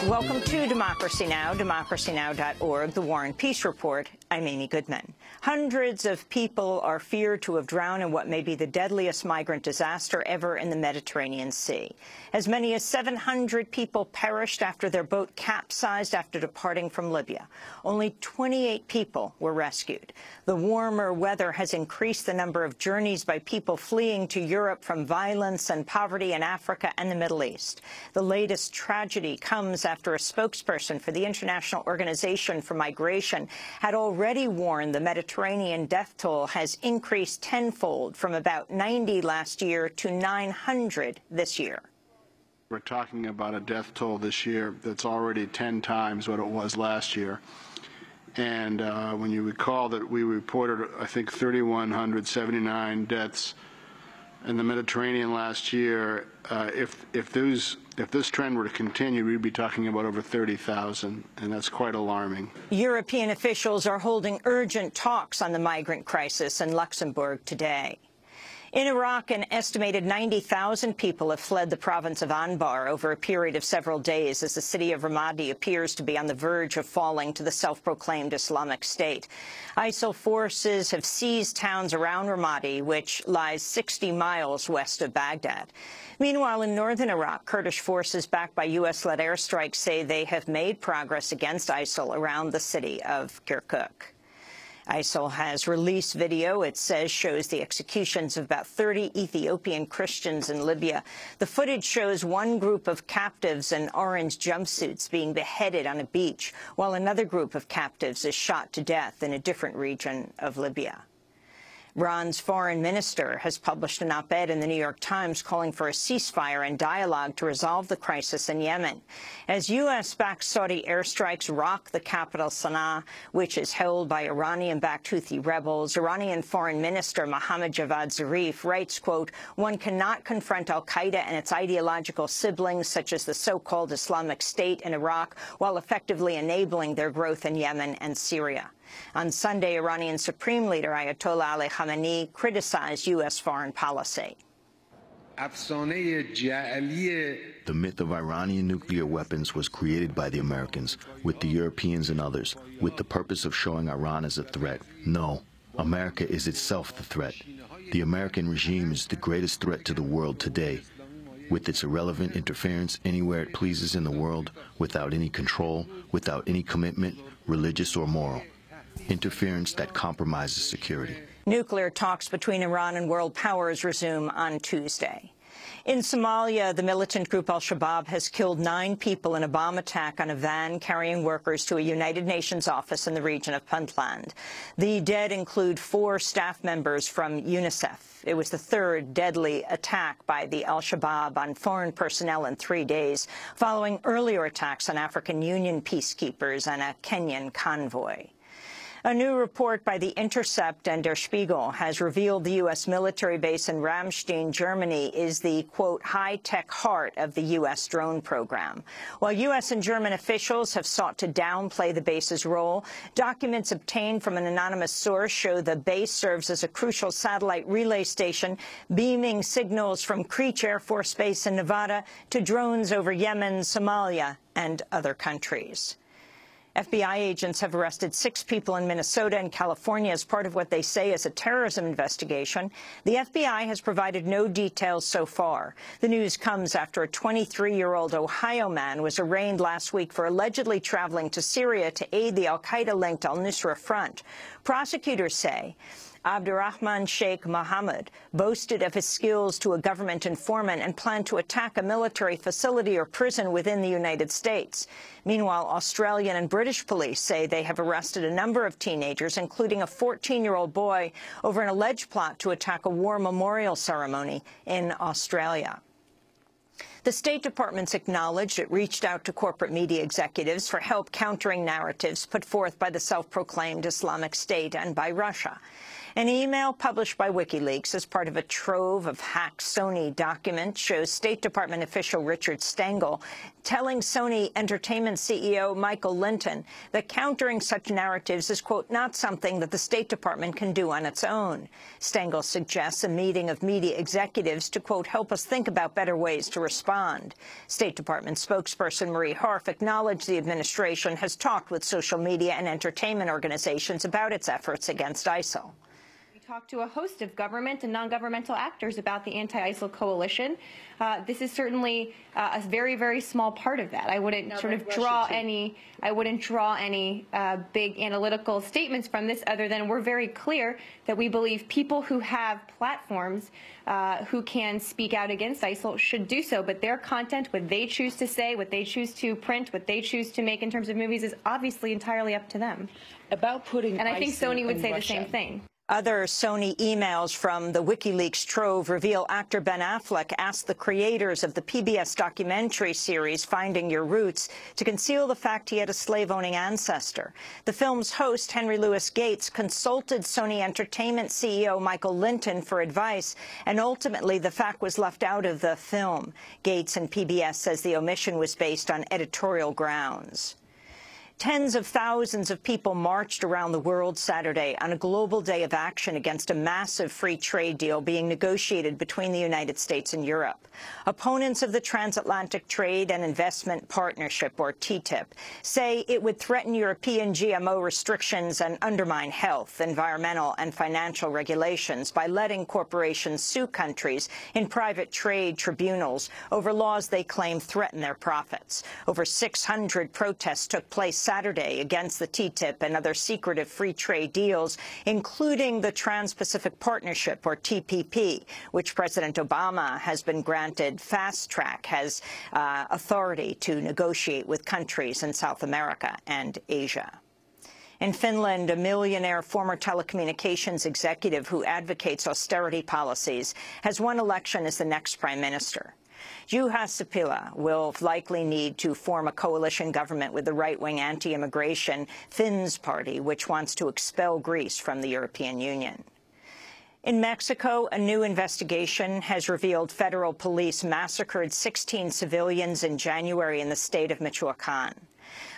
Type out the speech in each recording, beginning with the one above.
Welcome to Democracy Now!, democracynow.org, the War and Peace Report. I'm Amy Goodman. Hundreds of people are feared to have drowned in what may be the deadliest migrant disaster ever in the Mediterranean Sea. As many as 700 people perished after their boat capsized after departing from Libya. Only 28 people were rescued. The warmer weather has increased the number of journeys by people fleeing to Europe from violence and poverty in Africa and the Middle East. The latest tragedy comes after a spokesperson for the International Organization for Migration had already warned the Mediterranean death toll has increased tenfold from about 90 last year to 900 this year. We're talking about a death toll this year that's already 10 times what it was last year. And when you recall that we reported, I think, 3,179 deaths in the Mediterranean last year, if this trend were to continue, we'd be talking about over 30,000, and that's quite alarming. European officials are holding urgent talks on the migrant crisis in Luxembourg today. In Iraq, an estimated 90,000 people have fled the province of Anbar over a period of several days as the city of Ramadi appears to be on the verge of falling to the self-proclaimed Islamic State. ISIL forces have seized towns around Ramadi, which lies 60 miles west of Baghdad. Meanwhile, in northern Iraq, Kurdish forces backed by U.S.-led airstrikes say they have made progress against ISIL around the city of Kirkuk. ISIL has released video it says shows the executions of about 30 Ethiopian Christians in Libya. The footage shows one group of captives in orange jumpsuits being beheaded on a beach, while another group of captives is shot to death in a different region of Libya. Iran's foreign minister has published an op-ed in the New York Times calling for a ceasefire and dialogue to resolve the crisis in Yemen. As U.S.-backed Saudi airstrikes rock the capital Sana'a, which is held by Iranian-backed Houthi rebels, Iranian Foreign Minister Mohammad Javad Zarif writes, quote, "One cannot confront al-Qaeda and its ideological siblings, such as the so-called Islamic State in Iraq, while effectively enabling their growth in Yemen and Syria." On Sunday, Iranian Supreme Leader Ayatollah Ali Khamenei criticized U.S. foreign policy. The myth of Iranian nuclear weapons was created by the Americans, with the Europeans and others, with the purpose of showing Iran as a threat. No, America is itself the threat. The American regime is the greatest threat to the world today, with its irrelevant interference anywhere it pleases in the world, without any control, without any commitment, religious or moral. Interference that compromises security. Nuclear talks between Iran and world powers resume on Tuesday. In Somalia, the militant group al-Shabaab has killed 9 people in a bomb attack on a van carrying workers to a United Nations office in the region of Puntland. The dead include 4 staff members from UNICEF. It was the 3rd deadly attack by the al-Shabaab on foreign personnel in 3 days, following earlier attacks on African Union peacekeepers and a Kenyan convoy. A new report by The Intercept and Der Spiegel has revealed the U.S. military base in Ramstein, Germany, is the, quote, high-tech heart of the U.S. drone program. While U.S. and German officials have sought to downplay the base's role, documents obtained from an anonymous source show the base serves as a crucial satellite relay station, beaming signals from Creech Air Force Base in Nevada to drones over Yemen, Somalia, and other countries. FBI agents have arrested 6 people in Minnesota and California as part of what they say is a terrorism investigation. The FBI has provided no details so far. The news comes after a 23-year-old Ohio man was arraigned last week for allegedly traveling to Syria to aid the al-Qaeda-linked al-Nusra Front. Prosecutors say Abdurrahman Sheikh Mohammed boasted of his skills to a government informant and planned to attack a military facility or prison within the United States. Meanwhile, Australian and British police say they have arrested a number of teenagers, including a 14-year-old boy, over an alleged plot to attack a war memorial ceremony in Australia. The State Department's acknowledged it reached out to corporate media executives for help countering narratives put forth by the self-proclaimed Islamic State and by Russia. An email published by WikiLeaks as part of a trove of hacked Sony documents shows State Department official Richard Stengel telling Sony Entertainment CEO Michael Linton that countering such narratives is, quote, not something that the State Department can do on its own. Stengel suggests a meeting of media executives to, quote, help us think about better ways to respond. State Department spokesperson Marie Harf acknowledged the administration has talked with social media and entertainment organizations about its efforts against ISIL. Talked to a host of government and non-governmental actors about the anti-ISIL coalition. This is certainly a very, very small part of that. I wouldn't draw any big analytical statements from this other than we're very clear that we believe people who have platforms who can speak out against ISIL should do so, but their content, what they choose to say, what they choose to print, what they choose to make in terms of movies is obviously entirely up to them. About putting and I think ISIL Sony would say Russia. the same thing. Other Sony emails from the WikiLeaks trove reveal actor Ben Affleck asked the creators of the PBS documentary series Finding Your Roots to conceal the fact he had a slave-owning ancestor. The film's host, Henry Louis Gates, consulted Sony Entertainment CEO Michael Linton for advice, and ultimately the fact was left out of the film. Gates and PBS says the omission was based on editorial grounds. Tens of thousands of people marched around the world Saturday on a global day of action against a massive free trade deal being negotiated between the United States and Europe. Opponents of the Transatlantic Trade and Investment Partnership, or TTIP, say it would threaten European GMO restrictions and undermine health, environmental and financial regulations by letting corporations sue countries in private trade tribunals over laws they claim threaten their profits. Over 600 protests took place Saturday against the TTIP and other secretive free trade deals, including the Trans-Pacific Partnership, or TPP, which President Obama has been granted fast track, has authority to negotiate with countries in South America and Asia. In Finland, a millionaire former telecommunications executive who advocates austerity policies has won election as the next prime minister. Juha Sipilä will likely need to form a coalition government with the right-wing anti-immigration Finns party, which wants to expel Greece from the European Union. In Mexico, a new investigation has revealed federal police massacred 16 civilians in January in the state of Michoacán.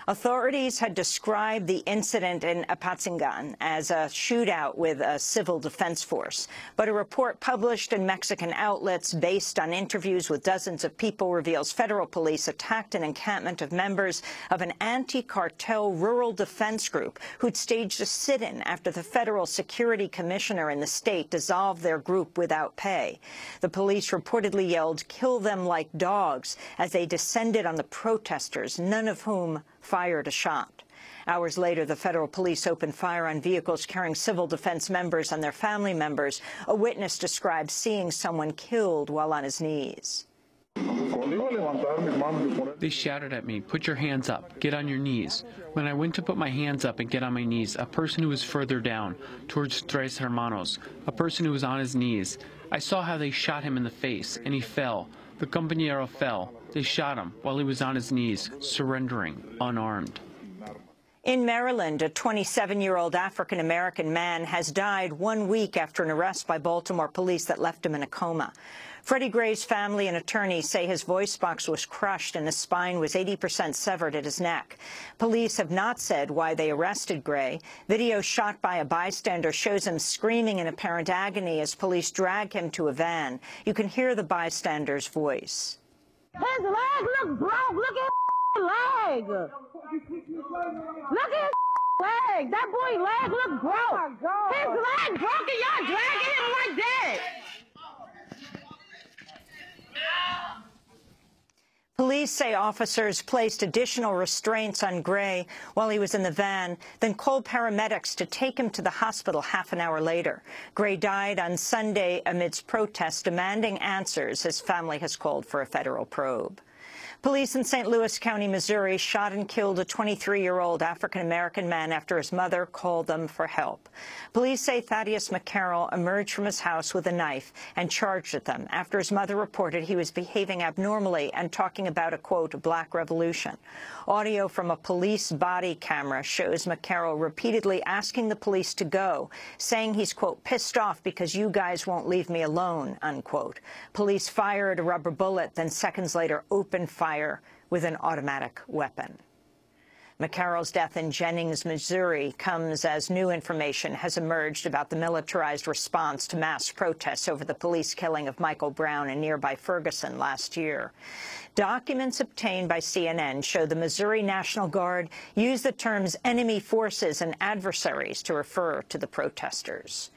Authorities had described the incident in Apatzingán as a shootout with a civil defense force, but a report published in Mexican outlets based on interviews with dozens of people reveals federal police attacked an encampment of members of an anti-cartel rural defense group who'd staged a sit-in after the federal security commissioner in the state dissolved their group without pay. The police reportedly yelled, "Kill them like dogs," as they descended on the protesters, none of whom fired a shot. Hours later, the federal police opened fire on vehicles carrying civil defense members and their family members. A witness described seeing someone killed while on his knees. They shouted at me, "Put your hands up, get on your knees." When I went to put my hands up and get on my knees, a person who was further down, towards Tres Hermanos, a person who was on his knees, I saw how they shot him in the face, and he fell. The compañero fell. They shot him while he was on his knees, surrendering, unarmed. In Maryland, a 27-year-old African-American man has died 1 week after an arrest by Baltimore police that left him in a coma. Freddie Gray's family and attorneys say his voice box was crushed and his spine was 80% severed at his neck. Police have not said why they arrested Gray. Video shot by a bystander shows him screaming in apparent agony as police drag him to a van. You can hear the bystander's voice. His leg look broke. Look at his leg. Look at his leg. That boy's leg look broke. Oh my God. His leg broke and y'all dragging him like that. Police say officers placed additional restraints on Gray while he was in the van, then called paramedics to take him to the hospital half an hour later. Gray died on Sunday amidst protests demanding answers. His family has called for a federal probe. Police in St. Louis County, Missouri, shot and killed a 23-year-old African-American man after his mother called them for help. Police say Thaddeus McCarroll emerged from his house with a knife and charged at them after his mother reported he was behaving abnormally and talking about a, quote, black revolution. Audio from a police body camera shows McCarroll repeatedly asking the police to go, saying he's, quote, pissed off because you guys won't leave me alone, unquote. Police fired a rubber bullet, then seconds later opened fire with an automatic weapon. McCarroll's death in Jennings, Missouri, comes as new information has emerged about the militarized response to mass protests over the police killing of Michael Brown in nearby Ferguson last year. Documents obtained by CNN show the Missouri National Guard used the terms enemy forces and adversaries to refer to the protesters.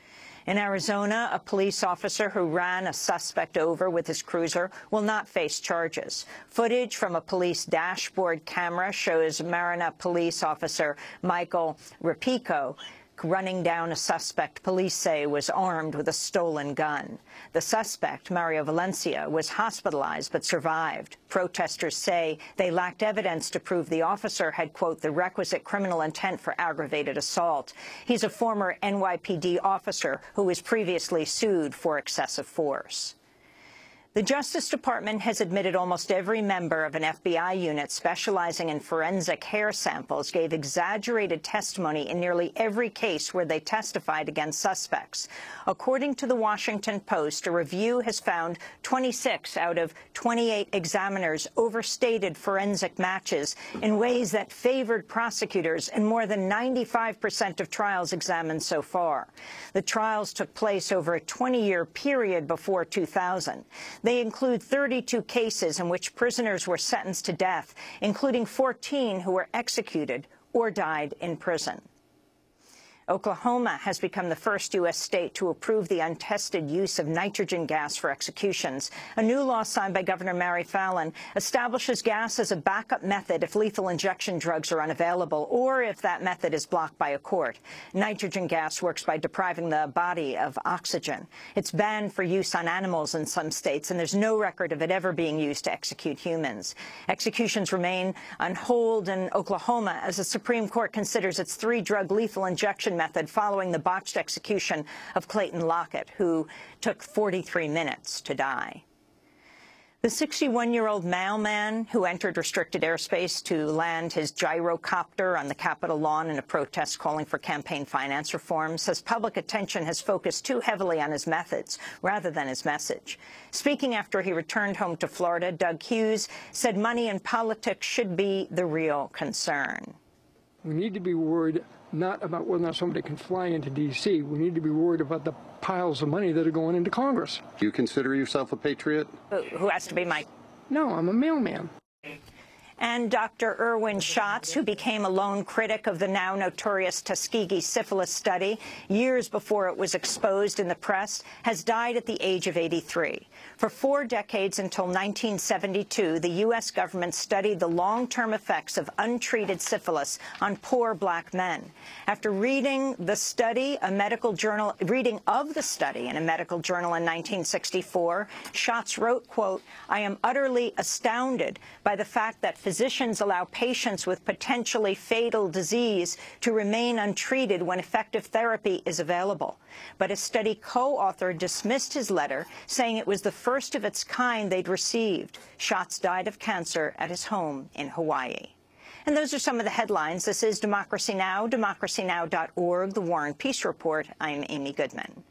In Arizona, a police officer who ran a suspect over with his cruiser will not face charges. Footage from a police dashboard camera shows Marana police officer Michael Rapico running down a suspect police say was armed with a stolen gun. The suspect, Mario Valencia, was hospitalized but survived. Protesters say they lacked evidence to prove the officer had, quote, the requisite criminal intent for aggravated assault. He's a former NYPD officer who was previously sued for excessive force. The Justice Department has admitted almost every member of an FBI unit specializing in forensic hair samples gave exaggerated testimony in nearly every case where they testified against suspects. According to the Washington Post, a review has found 26 out of 28 examiners overstated forensic matches in ways that favored prosecutors in more than 95% of trials examined so far. The trials took place over a 20-year period before 2000. They include 32 cases in which prisoners were sentenced to death, including 14 who were executed or died in prison. Oklahoma has become the first U.S. state to approve the untested use of nitrogen gas for executions. A new law signed by Governor Mary Fallin establishes gas as a backup method if lethal injection drugs are unavailable or if that method is blocked by a court. Nitrogen gas works by depriving the body of oxygen. It's banned for use on animals in some states, and there's no record of it ever being used to execute humans. Executions remain on hold in Oklahoma as the Supreme Court considers its three-drug lethal injection method following the botched execution of Clayton Lockett, who took 43 minutes to die. The 61-year-old mailman who entered restricted airspace to land his gyrocopter on the Capitol lawn in a protest calling for campaign finance reform says public attention has focused too heavily on his methods rather than his message. Speaking after he returned home to Florida, Doug Hughes said money in politics should be the real concern. We need to be worried not about whether or not somebody can fly into D.C. We need to be worried about the piles of money that are going into Congress. Do you consider yourself a patriot? Who has to be my... No, I'm a mailman. And Dr. Erwin Schatz, who became a lone critic of the now notorious Tuskegee syphilis study years before it was exposed in the press, has died at the age of 83. For 4 decades until 1972, the U.S. government studied the long-term effects of untreated syphilis on poor black men. After reading the study, in a medical journal in 1964, Schatz wrote, quote, "I am utterly astounded by the fact that physicians allow patients with potentially fatal disease to remain untreated when effective therapy is available." But a study co-author dismissed his letter, saying it was the first of its kind they'd received. Schatz died of cancer at his home in Hawaii. And those are some of the headlines. This is Democracy Now!, democracynow.org, The War and Peace Report. I'm Amy Goodman.